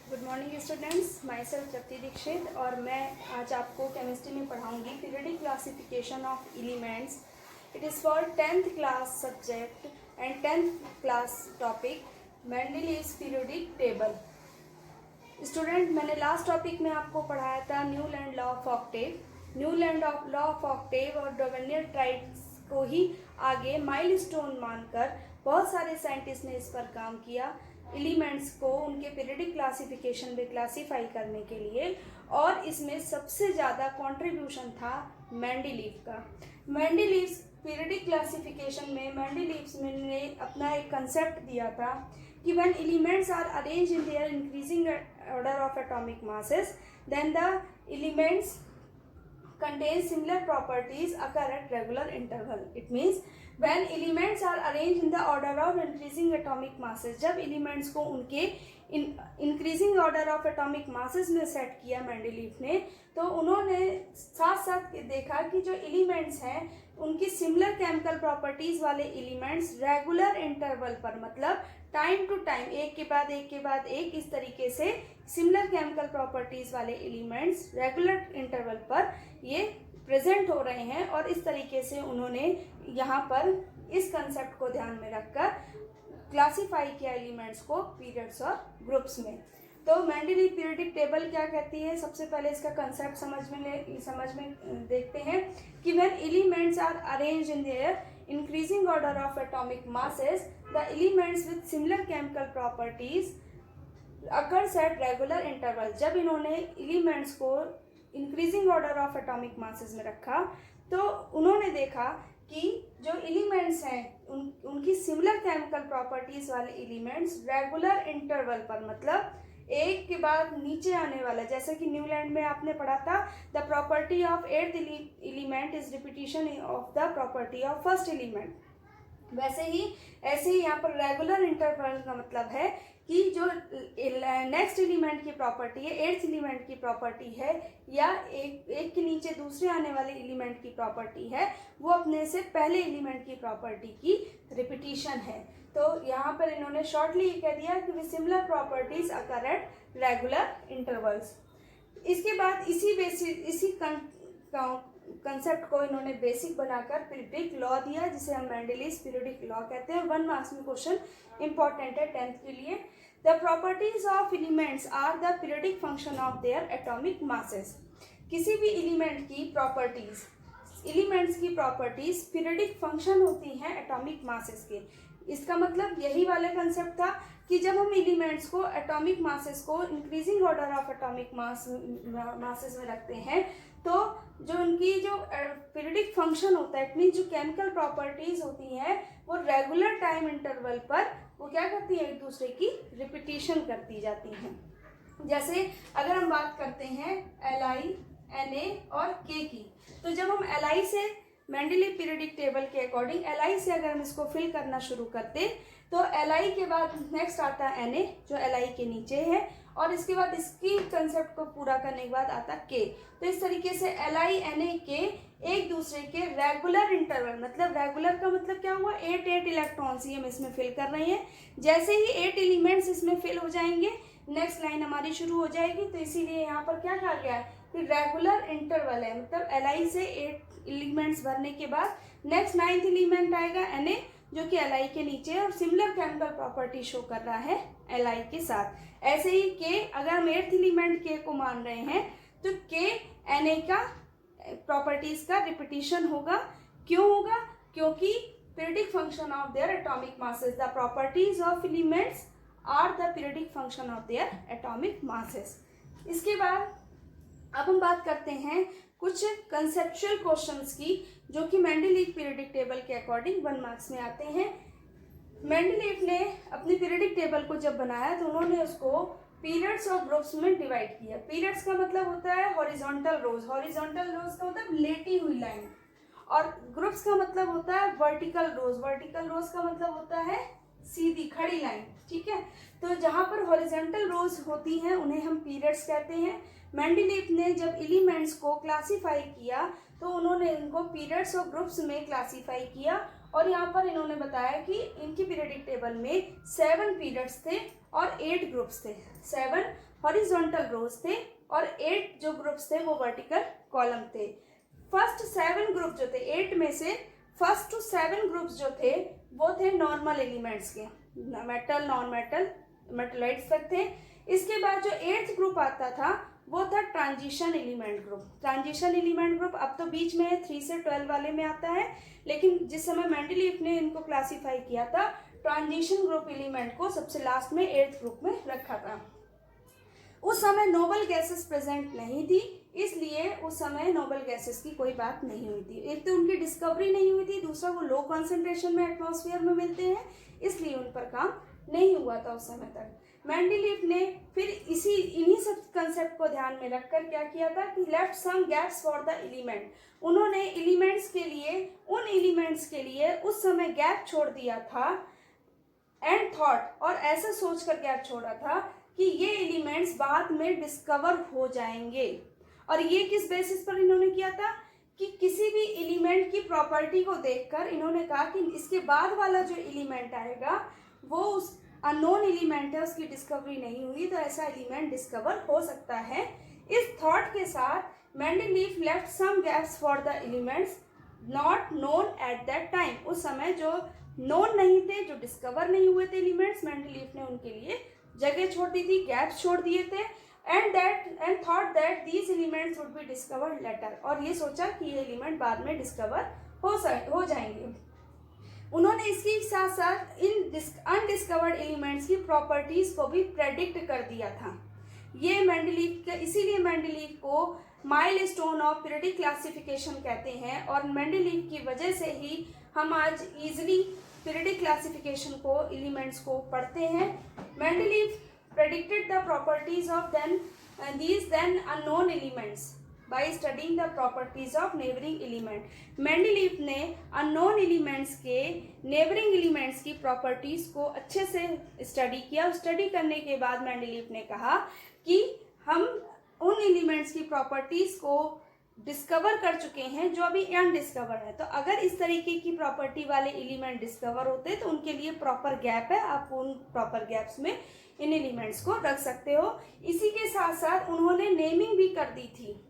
Good morning students, myself Tripti Dixit और मैं आज आपको केमिस्ट्री में पढ़ाऊंगी periodic classification of elements. It is for 10th class subject and 10th class topic Mendeleev's periodic table. Student, मैंने last topic में आपको पढ़ाया था Newland law of octave. Newland law of octave और डोवेनियर ट्राइड्स को ही आगे माइलस्टोन मानकर बहुत सारे साइंटिस्ट ने इस पर काम किया, एलिमेंट्स को उनके पीरियडिक क्लासिफिकेशन में क्लासीफाई करने के लिए। और इसमें सबसे ज़्यादा कंट्रीब्यूशन था मेंडलीव का। मेंडलीव्स पीरियडिक क्लासिफिकेशन में मेंडलीव्स ने अपना एक कंसेप्ट दिया था कि when elements are arrange in their increasing order of atomic masses then the elements contain similar properties occur at regular interval. It means when elements are arranged in the order of increasing atomic masses, जब elements को उनके increasing order of atomic masses में set किया Mendeleev ने, तो उन्होंने साथ साथ देखा कि जो एलिमेंट्स हैं उनकी सिमिलर केमिकल प्रॉपर्टीज वाले एलिमेंट्स रेगुलर इंटरवल पर, मतलब टाइम टू टाइम, एक के बाद एक के बाद एक, इस तरीके से सिमिलर केमिकल प्रॉपर्टीज वाले एलिमेंट्स रेगुलर इंटरवल पर ये प्रेजेंट हो रहे हैं। और इस तरीके से उन्होंने यहाँ पर इस कंसेप्ट को ध्यान में रखकर क्लासीफाई किया एलिमेंट्स को पीरियड्स और ग्रुप्स में। तो मेंडलीव पीरियडिक टेबल क्या कहती है, सबसे पहले इसका कंसेप्ट समझ में देखते हैं कि when elements are arranged in their increasing order of atomic masses the elements with similar chemical properties occurs at regular interval. जब इन्होंने एलिमेंट्स को increasing order of atomic masses में रखा तो उन्होंने देखा कि जो एलिमेंट्स हैं उनकी सिमिलर केमिकल प्रॉपर्टीज वाले एलिमेंट्स रेगुलर इंटरवल पर, मतलब एक के बाद नीचे आने वाला, जैसे कि न्यूलैंड में आपने पढ़ा था the property of eighth element is repetition of the property of first element. वैसे ही ऐसे ही यहाँ पर रेगुलर इंटरवल का मतलब है कि जो नेक्स्ट एलिमेंट की प्रॉपर्टी है, एट्थ एलिमेंट की प्रॉपर्टी है, या एक के नीचे दूसरे आने वाले एलिमेंट की प्रॉपर्टी है, वो अपने से पहले एलिमेंट की प्रॉपर्टी की रिपीटिशन है। तो यहाँ पर इन्होंने शॉर्टली ये कह दिया कि similar properties occur at regular intervals. इसके बाद इसी कंसेप्ट को इन्होंने बेसिक बनाकर पीरियडिक लॉ दिया, जिसे हम मेंडलीव्स पीरियडिक लॉ कहते हैं। 1 मार्क्स में क्वेश्चन इंपॉर्टेंट है 10th के लिए। The properties of elements are the periodic function of their atomic masses. किसी भी एलिमेंट की प्रॉपर्टीज, एलिमेंट्स की प्रॉपर्टीज पीरियडिक फंक्शन होती हैं एटॉमिक मासेस के। इसका मतलब यही वाला कंसेप्ट था कि जब हम एलिमेंट्स को एटॉमिक मासेस को increasing order of atomic masses में रखते हैं तो जो उनकी जो पीरियडिक फंक्शन होता है, इट मीन जो केमिकल प्रॉपर्टीज होती हैं वो रेगुलर टाइम इंटरवल पर वो क्या करती है, एक दूसरे की रिपीटिशन करती जाती हैं। जैसे अगर हम बात करते हैं Li, Na और K की, तो जब हम Li से मेंडलीव पीरियडिक टेबल के अकॉर्डिंग Li से अगर हम इसको फिल करना शुरू करते तो Li के बाद नेक्स्ट आता है Na जो Li के नीचे है, और इसके बाद इसकी कंसेप्ट को पूरा करने के बाद आता K। तो इस तरीके से Li, Na, K एक दूसरे के रेगुलर इंटरवल, मतलब रेगुलर का मतलब क्या हुआ, 8 इलेक्ट्रॉन्स ही हम इसमें फिल कर रहे हैं। जैसे ही 8 एलिमेंट्स इसमें फिल हो जाएंगे नेक्स्ट लाइन हमारी शुरू हो जाएगी। तो इसीलिए यहाँ पर क्या कहा गया है कि रेगुलर इंटरवल है, मतलब Li से 8 एलिमेंट्स भरने के बाद नेक्स्ट 9th एलिमेंट आएगा Na जो कि Li के नीचे है और सिमिलर केमिकल प्रॉपर्टी शो कर रहा है Li के साथ। ऐसे ही K, अगर हम 8th एलिमेंट K को मान रहे हैं तो K Na का प्रॉपर्टीज का रिपीटिशन होगा। क्यों होगा, क्योंकि periodic function of their atomic masses, the properties of elements are the periodic function of their atomic masses. इसके बाद अब हम बात करते हैं कुछ कंसेप्चुअल क्वेश्चंस की, जो कि मेंडलीव पीरियडिक टेबल के अकॉर्डिंग 1 मार्क्स में आते हैं। मेंडलीव ने अपनी पीरियडिक टेबल को जब बनाया तो उन्होंने उसको पीरियड्स और ग्रुप्स में डिवाइड किया। पीरियड्स का मतलब होता है हॉरिजॉन्टल रोज, हॉरिजॉन्टल रोज का मतलब लेटी हुई लाइन, और ग्रुप्स का मतलब होता है वर्टिकल रोज, वर्टिकल रोज का मतलब होता है सीधी खड़ी लाइन। ठीक है, तो जहाँ पर हॉरिजॉन्टल रोज होती हैं उन्हें हम पीरियड्स कहते हैं। मेंडलीव ने जब एलिमेंट्स को क्लासीफाई किया तो उन्होंने इनको पीरियड्स और ग्रुप्स में क्लासीफाई किया, और यहाँ पर इन्होंने बताया कि इनकी पीरियडिक टेबल में 7 पीरियड्स थे और 8 ग्रुप्स थे। 7 हॉरिजॉन्टल रोज थे और 8 जो ग्रुप्स थे वो वर्टिकल कॉलम थे। फर्स्ट 7 ग्रुप जो थे 8 में से फर्स्ट टू 7 ग्रुप्स जो थे वो थे नॉर्मल एलिमेंट्स के, मेटल नॉन मेटल मेटलाइट्स तक थे। इसके बाद जो 8th ग्रुप आता था वो था transition element group. Transition element group अब तो बीच में 3 से 12 वाले में आता है, लेकिन जिस समय मेंडलीफ ने इनको क्लासिफाई किया था ट्रांजिशन ग्रुप एलिमेंट को सबसे लास्ट में 8th ग्रुप में रखा था। उस समय नोबल गैसेस प्रेजेंट नहीं थी, इसलिए उस समय नोबल गैसेस की कोई बात नहीं हुई थी। एक तो उनकी डिस्कवरी नहीं हुई थी, दूसरा वो लो कॉन्सेंट्रेशन में एटमॉस्फेयर में मिलते हैं, इसलिए उन पर काम नहीं हुआ था उस समय तक। मेंडलीफ ने फिर इन्हीं सब कंसेप्ट को ध्यान में रखकर क्या किया था कि left some gaps for the element. उन्होंने एलिमेंट्स के लिए, उन एलिमेंट्स के लिए उस समय गैप छोड़ दिया था एंड थॉट, और ऐसा सोचकर गैप छोड़ा था कि ये एलिमेंट्स बाद में डिस्कवर हो जाएंगे। और ये किस बेसिस पर इन्होंने किया था कि किसी भी एलिमेंट की प्रॉपर्टी को देखकर इन्होंने कहा कि इसके बाद वाला जो एलिमेंट आएगा वो उस अननोन एलिमेंट है, उसकी डिस्कवरी नहीं हुई, तो ऐसा एलिमेंट डिस्कवर हो सकता है। इस थॉट के साथ Mendeleev left some gaps for the elements not known at that time. उस समय जो नोन नहीं थे, जो डिस्कवर नहीं हुए थे एलिमेंट्स, मेंडलीफ ने उनके लिए जगह छोड़ दी थी, गैप्स छोड़ दिए थे and thought that these elements would be discovered letter. और ये सोचा कि ये एलिमेंट बाद में डिस्कवर हो जाएंगे। उन्होंने इसके साथ साथ इन अनडिस्कवर्ड एलिमेंट्स की प्रॉपर्टीज को भी प्रेडिक्ट कर दिया था। ये मेंडलीफ, इसीलिए मेंडलीफ को माइलस्टोन ऑफ पीरियडिक क्लासिफिकेशन कहते हैं, और मेंडलीफ की वजह से ही हम आज इजीली पीरियडिक क्लासिफिकेशन को, एलिमेंट्स को पढ़ते हैं। Mendeleev predicted the properties of these then unknown elements by studying the properties of neighboring element। Mendeleev ने unknown elements के neighboring elements की properties को अच्छे से स्टडी किया। स्टडी करने के बाद मेंडलीफ ने कहा कि हम उन एलिमेंट्स की प्रॉपर्टीज को डिस्कवर कर चुके हैं जो अभी अनडिस्कवर है। तो अगर इस तरीके की प्रॉपर्टी वाले एलिमेंट डिस्कवर होते तो उनके लिए प्रॉपर गैप है, आप उन प्रॉपर गैप्स में इन एलिमेंट्स को रख सकते हो। इसी के साथ साथ उन्होंने नेमिंग भी कर दी थी।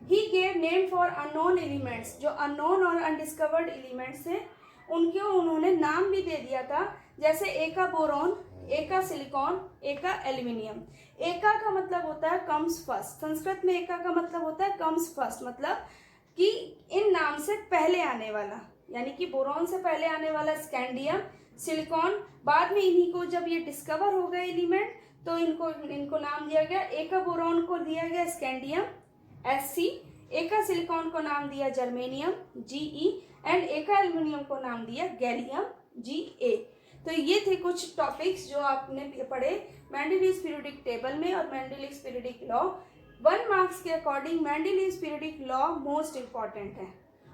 He gave name for unknown elements, जो अननोन और अनडिस्कवर्ड एलिमेंट्स हैं उनको उन्होंने नाम भी दे दिया था, जैसे ए का बोरॉन, ए का सिलिकॉन, ए का एल्यूमिनियम। एका का मतलब होता है कम्स फर्स्ट, संस्कृत में एका का मतलब होता है कम्स फर्स्ट, मतलब कि इन नाम से पहले आने वाला, यानी कि बोरॉन से पहले आने वाला स्कैंडियम, सिलिकॉन बाद में इन्हीं को जब ये डिस्कवर हो गए एलिमेंट तो इनको नाम दिया गया। एका बोरॉन को दिया गया स्कैंडियम Sc, एका सिलिकॉन को नाम दिया जर्मेनियम Ge एंड एका एल्यूमिनियम को नाम दिया गैलियम Ga। तो ये थे कुछ टॉपिक्स जो आपने पढ़े मेंडलीव्स पीरियोडिक टेबल में और मेंडलीव्स पीरियोडिक लॉ। 1 मार्क्स के according Mendeleev's periodic law most important है,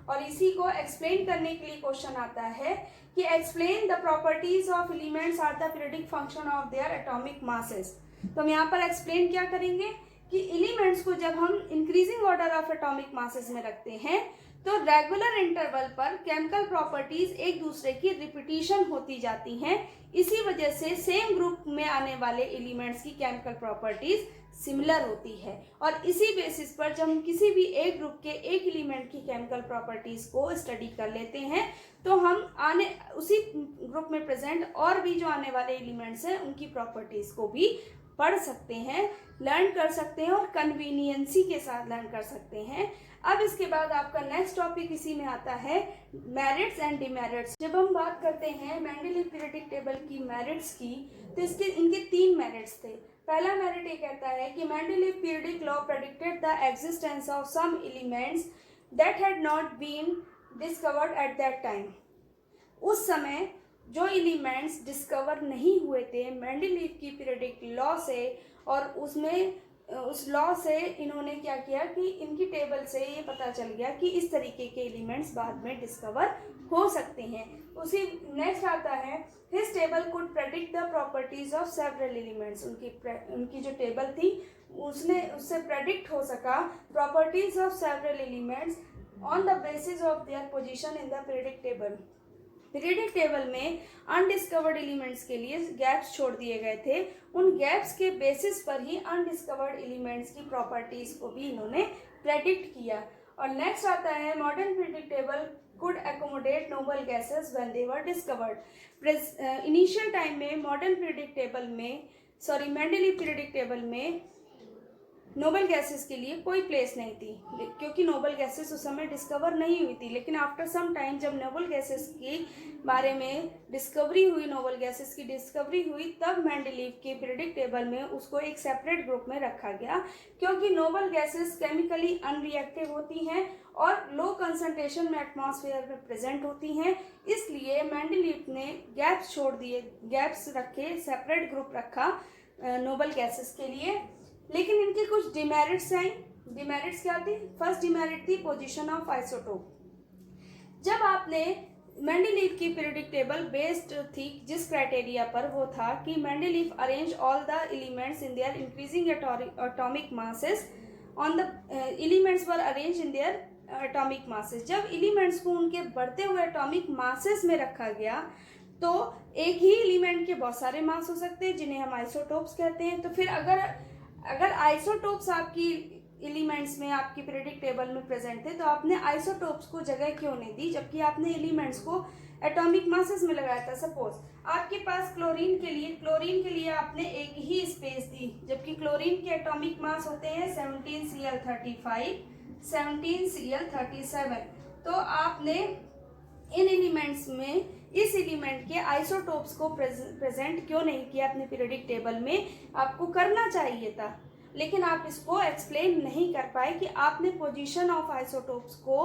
और इसी को एक्सप्लेन करने के लिए क्वेश्चन आता है कि explain the properties of elements are the periodic function of their atomic masses. तो हम यहाँ पर एक्सप्लेन क्या करेंगे कि एलिमेंट्स को जब हम increasing order of atomic masses में रखते हैं तो रेगुलर इंटरवल पर केमिकल प्रॉपर्टीज एक दूसरे की रिपीटिशन होती जाती हैं। इसी वजह से सेम ग्रुप में आने वाले एलिमेंट्स की केमिकल प्रॉपर्टीज सिमिलर होती है, और इसी बेसिस पर जब हम किसी भी एक ग्रुप के एक एलिमेंट की केमिकल प्रॉपर्टीज को स्टडी कर लेते हैं तो हम उसी ग्रुप में प्रेजेंट और भी जो आने वाले एलिमेंट्स हैं उनकी प्रॉपर्टीज को भी पढ़ सकते हैं, लर्न कर सकते हैं और कन्वीनियंसी के साथ लर्न कर सकते हैं। अब इसके बाद आपका नेक्स्ट टॉपिक इसी में आता है मेरिट्स एंड डिमेरिट्स। जब हम बात करते हैं मेंडलीव पीरियोडिक टेबल की मेरिट्स की तो इनके 3 मेरिट्स थे। पहला मेरिट ये कहता है कि Mendeleev periodic law predicted the existence of some elements that had not been discovered at that time. उस समय जो एलिमेंट्स डिस्कवर नहीं हुए थे मेंडलीव की पीरियोडिक लॉ से, और उस लॉ से इन्होंने क्या किया कि इनकी टेबल से ये पता चल गया कि इस तरीके के एलिमेंट्स बाद में डिस्कवर हो सकते हैं। उसी नेक्स्ट आता है his table could predict the properties of several elements. उनकी जो टेबल थी उससे प्रेडिक्ट हो सका properties of several elements on the basis of their position in the periodic table. Periodic table में अनडिस्कवर्ड एलिमेंट्स के लिए गैप्स छोड़ दिए गए थे। उन गैप्स के बेसिस पर ही अनडिस्कवर्ड एलिमेंट्स की प्रॉपर्टीज को भी इन्होंने प्रेडिक्ट किया। और नेक्स्ट आता है modern periodic table could accommodate noble gases when they were discovered. Initial time में मॉडर्न पीरियडिक टेबल में मेंडेलीव पीरियडिक टेबल में नोबल गैसेस के लिए कोई प्लेस नहीं थी, क्योंकि नोबल गैसेस उस समय डिस्कवर नहीं हुई थी। लेकिन आफ्टर सम टाइम जब नोबल गैसेस के बारे में नोबल गैसेस की डिस्कवरी हुई, तब मेंडेलीव के पीरियडिक टेबल में उसको एक सेपरेट ग्रुप में रखा गया, क्योंकि नोबल गैसेस केमिकली अनरिएक्टिव होती हैं और लो कंसंट्रेशन में एटमॉस्फेयर में प्रेजेंट होती हैं। इसलिए मेंडेलीव ने गैप्स रखे, सेपरेट ग्रुप रखा नोबल गैसेस के लिए। लेकिन इनके कुछ डिमेरिट्स हैं। डिमेरिट्स क्या थी? फर्स्ट डिमेरिट थी पोजीशन ऑफ आइसोटोप। जब आपने मेंडेलीव की पीरियडिक टेबल बेस्ड थी जिस क्राइटेरिया पर, वो था कि Mendeleev arrange all the elements in their increasing atomic masses on the elements were arrange in there atomic masses. जब एलिमेंट्स को उनके बढ़ते हुए एटॉमिक मासेस में रखा गया, तो एक ही एलिमेंट के बहुत सारे मास हो सकते हैं जिन्हें हम आइसोटोप्स कहते हैं। तो फिर अगर आइसोटोप्स आपकी एलिमेंट्स में आपकी पीरियडिक टेबल में प्रेजेंट थे, तो आपने आइसोटोप्स को जगह क्यों नहीं दी, जबकि आपने एलिमेंट्स को एटॉमिक मासेस में लगाया था। सपोज आपके पास क्लोरीन के लिए आपने एक ही स्पेस दी, जबकि क्लोरीन के एटॉमिक मास होते हैं 17Cl35, 17Cl37। तो आपने इन एलिमेंट्स में इस एलिमेंट के आइसोटोप्स को प्रेजेंट क्यों नहीं किया अपने पीरियडिक टेबल में? आपको करना चाहिए था, लेकिन आप इसको एक्सप्लेन नहीं कर पाए कि आपने पोजीशन ऑफ आइसोटोप्स को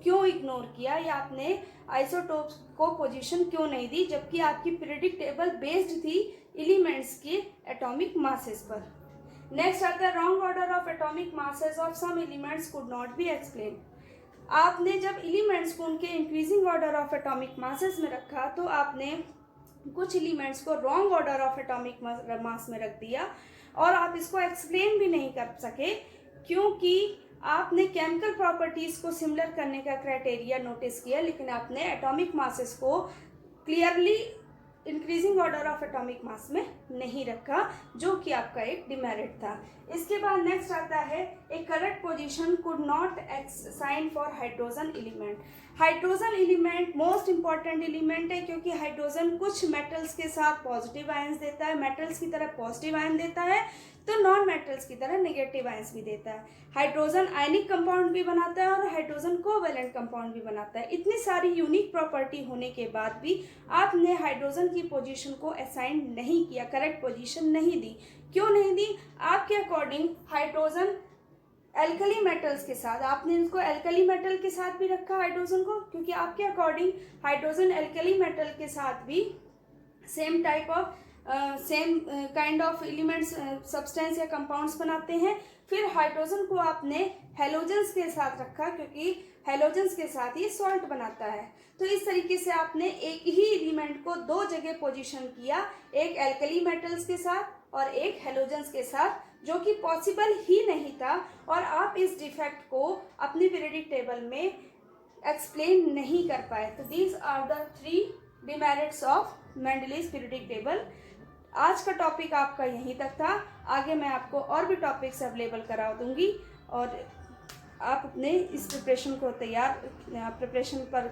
क्यों इग्नोर किया, या आपने आइसोटोप्स को पोजीशन क्यों नहीं दी, जबकि आपकी पीरियडिक टेबल बेस्ड थी एलिमेंट्स के एटॉमिक मासेस पर। नेक्स्ट आता है wrong order of atomic masses of some elements could not be explain. आपने जब एलिमेंट्स को उनके increasing order of atomic masses में रखा, तो आपने कुछ एलिमेंट्स को wrong order of atomic mass में रख दिया, और आप इसको एक्सप्लेन भी नहीं कर सके, क्योंकि आपने केमिकल प्रॉपर्टीज को सिमिलर करने का क्राइटेरिया नोटिस किया, लेकिन आपने एटॉमिक मासेस को clearly increasing order of atomic mass में नहीं रखा, जो कि आपका एक डिमेरिट था। इसके बाद नेक्स्ट आता है a correct position could not assign for hydrogen element. Hydrogen element most important element है, क्योंकि हाइड्रोजन कुछ मेटल्स के साथ पॉजिटिव आयंस देता है, मेटल्स की तरह पॉजिटिव आयन देता है, तो नॉन मेटल्स की तरह नेगेटिव आयंस भी देता है। हाइड्रोजन आयनिक कंपाउंड भी बनाता है और हाइड्रोजन कोवैलेंट कंपाउंड भी बनाता है। इतनी सारी यूनिक प्रॉपर्टी होने के बाद भी आपने हाइड्रोजन की पोजीशन को असाइन नहीं किया, करेक्ट पोजीशन नहीं दी। क्यों नहीं दी? आपके अकॉर्डिंग हाइड्रोजन एल्कली मेटल्स के साथ, आपने इनको एल्कली मेटल के साथ भी रखा हाइड्रोजन को, क्योंकि आपके अकॉर्डिंग हाइड्रोजन एल्कली मेटल के साथ भी same type of same kind of elements substance या कंपाउंड्स बनाते हैं। फिर हाइड्रोजन को आपने हेलोजेंस के साथ रखा, क्योंकि हेलोजेंस के साथ ही सॉल्ट बनाता है। तो इस तरीके से आपने एक ही एलिमेंट को दो जगह पोजीशन किया, एक एल्कली मेटल्स के साथ और एक हेलोजेंस के साथ, जो कि पॉसिबल ही नहीं था, और आप इस डिफेक्ट को अपनी पीरियडिक टेबल में एक्सप्लेन नहीं कर पाए। तो these are the 3 demerits of Mendeleev's periodic table. आज का टॉपिक आपका यहीं तक था, आगे मैं आपको और भी टॉपिक्स अवेलेबल करा दूंगी, और आप अपने इस प्रिपरेशन पर